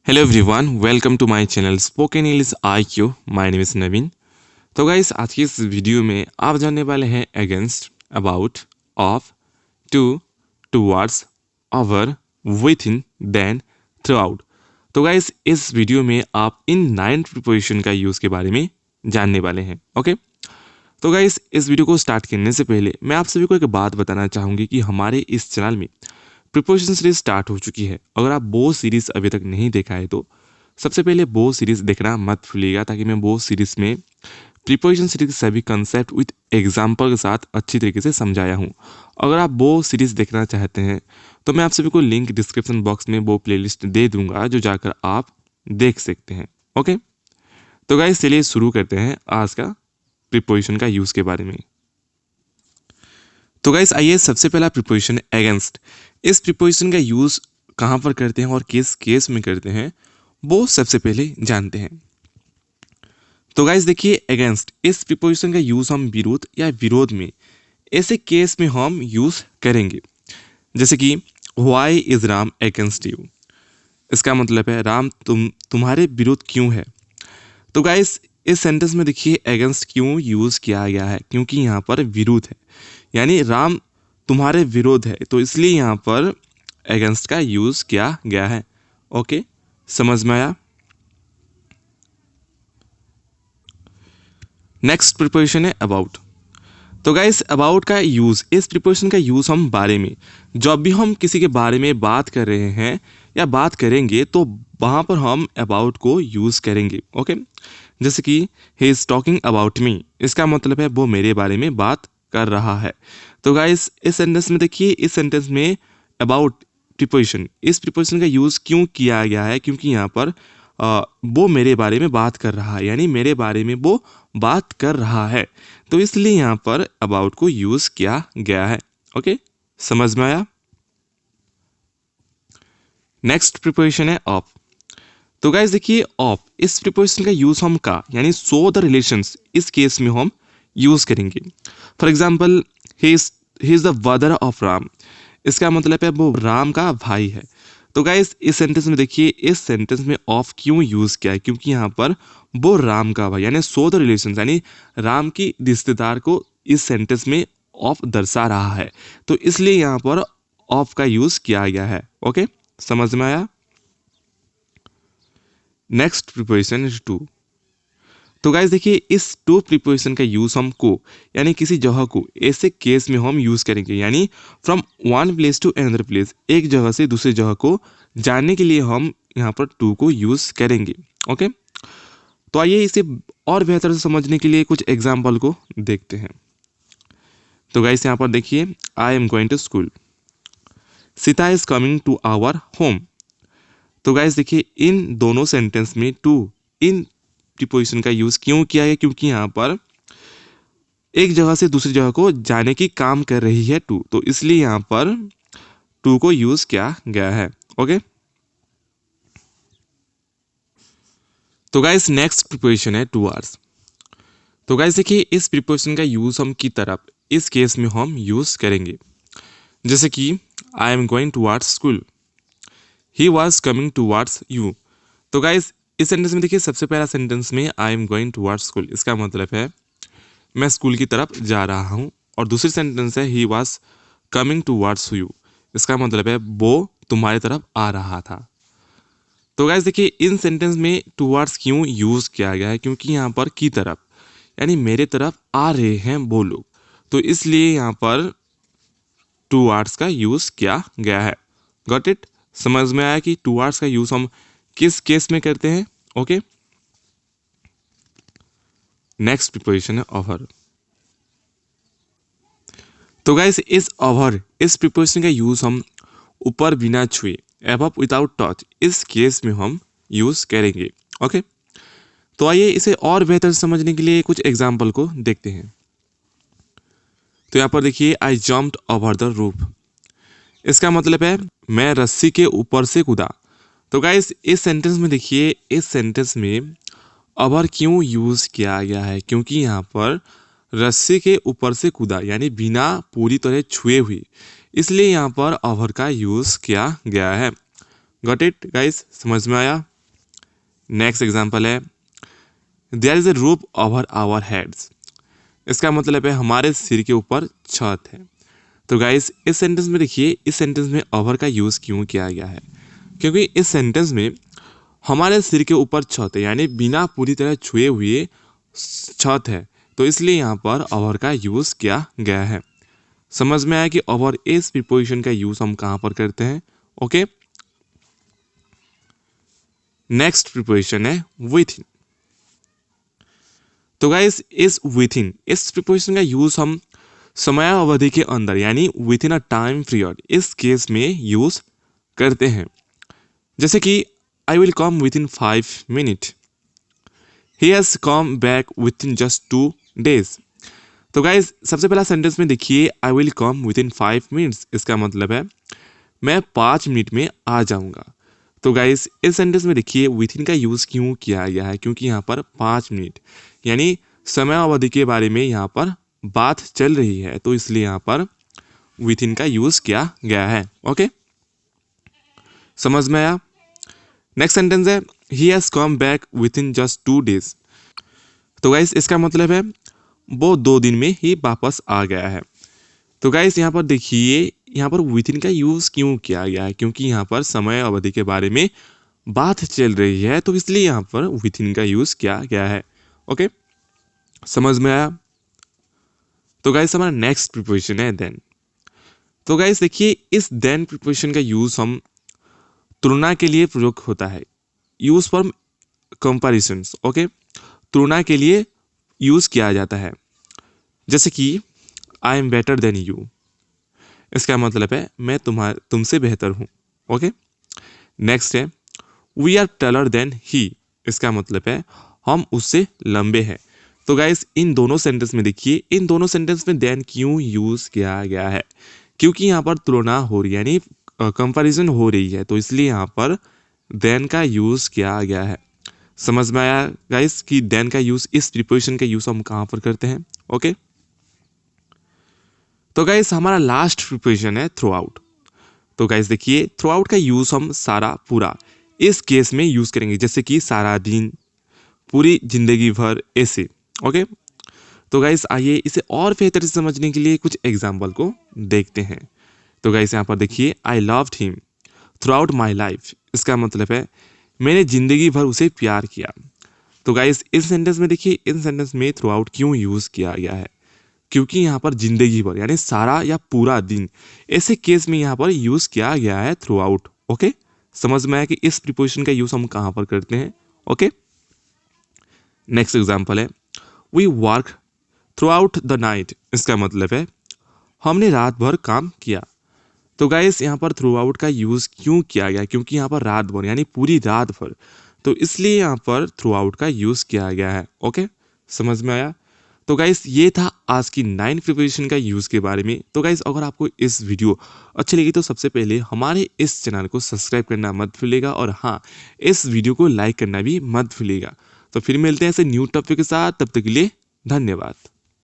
Hello everyone, welcome to my channel spoken English IQ। My name is Naveen. तो guys, आज की इस video में आप जानने वाले हैं against, about, of, to, towards, over, within, than, throughout. तो गाइस, इस वीडियो में आप इन 9 प्रीपोजिशन का यूज़ के बारे में जानने वाले हैं। ओके, तो गाइस, इस वीडियो को स्टार्ट करने से पहले मैं आप सभी को एक बात बताना चाहूँगी कि हमारे इस चैनल में प्रीपोजिशन सीरीज स्टार्ट हो चुकी है। अगर आप वो सीरीज अभी तक नहीं देखा है तो सबसे पहले वो सीरीज देखना मत भूलिएगा, ताकि मैं वो सीरीज में प्रीपोजिशन सीरीज के सभी कंसेप्ट विद एग्जाम्पल के साथ अच्छी तरीके से समझाया हूँ। अगर आप वो सीरीज देखना चाहते हैं तो मैं आप सभी को लिंक डिस्क्रिप्शन बॉक्स में वो प्लेलिस्ट दे दूंगा, जो जाकर आप देख सकते हैं। ओके, तो गाइस, चलिए शुरू करते हैं आज का प्रीपोजिशन का यूज़ के बारे में। तो गाइस, आइए, सबसे पहला प्रीपोजिशन अगेंस्ट। इस प्रीपोजिशन का यूज़ कहाँ पर करते हैं और किस केस में करते हैं वो सबसे पहले जानते हैं। तो गाइस देखिए, अगेंस्ट इस प्रीपोजिशन का यूज़ हम विरोध या विरोध में ऐसे केस में हम यूज़ करेंगे, जैसे कि why is Ram against you. इसका मतलब है राम तुम्हारे विरोध क्यों है। तो गाइस, इस सेंटेंस में देखिए अगेंस्ट क्यों यूज़ किया गया है, क्योंकि यहाँ पर विरोध है, यानी राम तुम्हारे विरोध है, तो इसलिए यहाँ पर अगेंस्ट का यूज़ किया गया है। ओके, समझ में आया। नेक्स्ट प्रीपोजिशन है अबाउट। तो गाइस, अबाउट का यूज़, इस प्रीपोजिशन का यूज़ हम बारे में, जब भी हम किसी के बारे में बात कर रहे हैं या बात करेंगे तो वहाँ पर हम अबाउट को यूज़ करेंगे। ओके, जैसे कि he is talking about me, इसका मतलब है वो मेरे बारे में बात कर रहा है। तो गाइस, इस सेंटेंस में देखिए, इस सेंटेंस में अबाउट प्रीपोजिशन, इस प्रीपोजिशन का यूज़ क्यों किया गया है, क्योंकि यहाँ पर वो मेरे बारे में बात कर रहा है, यानी मेरे बारे में वो बात कर रहा है, तो इसलिए यहाँ पर अबाउट को यूज़ किया गया है। ओके, समझ में आया। नेक्स्ट प्रीपोजिशन है ऑफ। तो गाइस देखिए, ऑफ इस प्रीपोजिशन का यूज़ हम का, यानी शो द रिलेशंस, इस केस में हम यूज़ करेंगे। For example, he is the brother of Ram, इसका मतलब है वो राम का भाई है। तो गाइस, इस सेंटेंस में देखिए, इस सेंटेंस में ऑफ क्यों यूज़ किया है, क्योंकि यहाँ पर वो राम का भाई, यानी शो द रिलेशंस, यानी राम की रिश्तेदार को इस सेंटेंस में ऑफ दर्शा रहा है, तो इसलिए यहाँ पर ऑफ का यूज़ किया गया है। ओके, समझ में आया। Next preposition is to. तो गाइस देखिए, इस टू प्रीपोजिशन का यूज़ हम को, यानी किसी जगह को, ऐसे केस में हम यूज़ करेंगे, यानी from one place to another place, एक जगह से दूसरी जगह को जाने के लिए हम यहाँ पर टू को यूज़ करेंगे। ओके, तो आइए इसे और बेहतर से समझने के लिए कुछ एग्जाम्पल को देखते हैं। तो गाइस, यहाँ पर देखिए, I am going to school, Sita is coming to our home. तो गाइस देखिए, इन दोनों सेंटेंस में टू, इन प्रीपोजिशन का यूज़ क्यों किया है, क्योंकि यहाँ पर एक जगह से दूसरी जगह को जाने की काम कर रही है टू, तो इसलिए यहाँ पर टू को यूज़ किया गया है। ओके, तो गाइस, नेक्स्ट प्रीपोजिशन है टुवर्ड्स। तो गाइस देखिए, इस प्रीपोजिशन का यूज़ हम की तरफ, इस केस में हम यूज़ करेंगे, जैसे कि I am going towards school, he was coming towards you. तो गाइस, इस सेंटेंस में देखिए, सबसे पहला सेंटेंस में आई एम गोइंग टुवर्ड्स स्कूल, इसका मतलब है मैं स्कूल की तरफ जा रहा हूँ, और दूसरी सेंटेंस है he was coming towards you, इसका मतलब है वो तुम्हारी तरफ आ रहा था। तो गाइस देखिए, इन सेंटेंस में टुवर्ड्स क्यों यूज़ किया गया है, क्योंकि यहाँ पर की तरफ, यानी मेरे तरफ आ रहे हैं वो लोग, तो इसलिए यहाँ पर टुवर्ड्स का यूज़ किया गया है। गॉट इट, समझ में आया कि टुवर्ड्स का यूज़ हम किस केस में करते हैं। ओके, नेक्स्ट प्रीपोजिशन है ओवर। तो गाइस, इस ओवर, इस प्रीपोजिशन का यूज़ हम ऊपर बिना छुए, अबव विदाउट टच, इस केस में हम यूज़ करेंगे। ओके, तो आइए इसे और बेहतर समझने के लिए कुछ एग्जाम्पल को देखते हैं। तो यहाँ पर देखिए, आई जम्प्ड ओवर द रूफ, इसका मतलब है मैं रस्सी के ऊपर से कूदा। तो गाइस, इस सेंटेंस में देखिए, इस सेंटेंस में ओवर क्यों यूज़ किया गया है, क्योंकि यहाँ पर रस्सी के ऊपर से कूदा, यानी बिना पूरी तरह छुए हुए, इसलिए यहाँ पर ओवर का यूज़ किया गया है। गॉट इट गाइस, समझ में आया। नेक्स्ट एग्जाम्पल है there is a roof over our heads. इसका मतलब है हमारे सिर के ऊपर छत है। तो गाइस इस सेंटेंस में देखिए, इस सेंटेंस में ओवर का यूज़ क्यों किया गया है, क्योंकि इस सेंटेंस में हमारे सिर के ऊपर छत है, यानी बिना पूरी तरह छुए हुए छत है, तो इसलिए यहाँ पर ओवर का यूज़ किया गया है। समझ में आया कि ओवर इस प्रीपोजिशन का यूज़ हम कहाँ पर करते हैं। ओके, नेक्स्ट प्रीपोजिशन है विथ इन। तो गाइस इस विथ इन, इस प्रीपोजिशन का यूज़ हम समयावधि के अंदर यानी with in a time period, इस केस में यूज़ करते हैं। जैसे कि I will come with in 5 minute, he has come back with in just 2 days। तो गाइज सबसे पहला सेंटेंस में देखिए I will come with in 5 minutes, इसका मतलब है मैं 5 मिनट में आ जाऊंगा। तो गाइज इस सेंटेंस में देखिए विथ इन का यूज़ क्यों किया गया है, क्योंकि यहाँ पर 5 मिनट यानी समय अवधि के बारे में यहाँ पर बात चल रही है, तो इसलिए यहाँ पर विथ इन का यूज़ किया गया है। ओके, समझ में आया। नेक्स्ट सेंटेंस है he has come back with in just 2 days। तो गाइज इसका मतलब है वो 2 दिन में ही वापस आ गया है। तो गाइस यहाँ पर देखिए यहाँ पर विथ इन का यूज़ क्यों किया गया है, क्योंकि यहाँ पर समय अवधि के बारे में बात चल रही है, तो इसलिए यहाँ पर विथ इन का यूज़ किया गया है। ओके, समझ में आया। तो गाइस हमारा नेक्स्ट प्रीपोजिशन है देन। तो गाइस देखिए इस देन प्रीपोजिशन का यूज़ हम तुलना के लिए प्रयोग होता है, यूज़ फॉर कंपैरिजंस। ओके, तुलना के लिए यूज़ किया जाता है। जैसे कि I am better than you, इसका मतलब है मैं तुमसे बेहतर हूँ। ओके, नेक्स्ट है we are taller than he, इसका मतलब है हम उससे लंबे हैं। तो गाइस इन दोनों सेंटेंस में देखिए, इन दोनों सेंटेंस में देन क्यों यूज़ किया गया है, क्योंकि यहाँ पर तुलना हो रही है यानी कंपैरिजन हो रही है, तो इसलिए यहाँ पर देन का यूज़ किया गया है। समझ में आया गाइस कि देन का यूज़, इस प्रीपोजिशन का यूज़ हम कहाँ पर करते हैं। ओके, तो गाइस हमारा लास्ट प्रीपोजिशन है थ्रू आउट। तो गाइस देखिए थ्रू आउट का यूज़ हम सारा पूरा इस केस में यूज़ करेंगे, जैसे कि सारा दिन, पूरी जिंदगी भर, ऐसे। ओके, तो गाइस आइए इसे और बेहतर से समझने के लिए कुछ एग्जाम्पल को देखते हैं। तो गाइस यहाँ पर देखिए I loved him through out my life, इसका मतलब है मैंने जिंदगी भर उसे प्यार किया। तो गाइस इस सेंटेंस में देखिए, इन सेंटेंस में थ्रू आउट क्यों यूज़ किया गया है, क्योंकि यहाँ पर जिंदगी भर यानी सारा या पूरा दिन, ऐसे केस में यहाँ पर यूज़ किया गया है थ्रू आउट। ओके, समझ में आया कि इस प्रीपोजिशन का यूज़ हम कहाँ पर करते हैं। ओके, नेक्स्ट एग्जाम्पल है we work throughout the night, इसका मतलब है हमने रात भर काम किया। तो गाइस यहाँ पर थ्रू आउट का यूज़ क्यों किया गया, क्योंकि यहाँ पर रात भर यानी पूरी रात भर, तो इसलिए यहाँ पर थ्रू आउट का यूज़ किया गया है। ओके, समझ में आया। तो गाइस ये था आज की 9 प्रीपोजिशन का यूज़ के बारे में। तो गाइस अगर आपको इस वीडियो अच्छी लगी तो सबसे पहले हमारे इस चैनल को सब्सक्राइब करना मत भूलिएगा, और हाँ, इस वीडियो को लाइक करना भी मत भूलिएगा। तो फिर मिलते हैं ऐसे न्यू टॉपिक के साथ, तब तक के लिए धन्यवाद।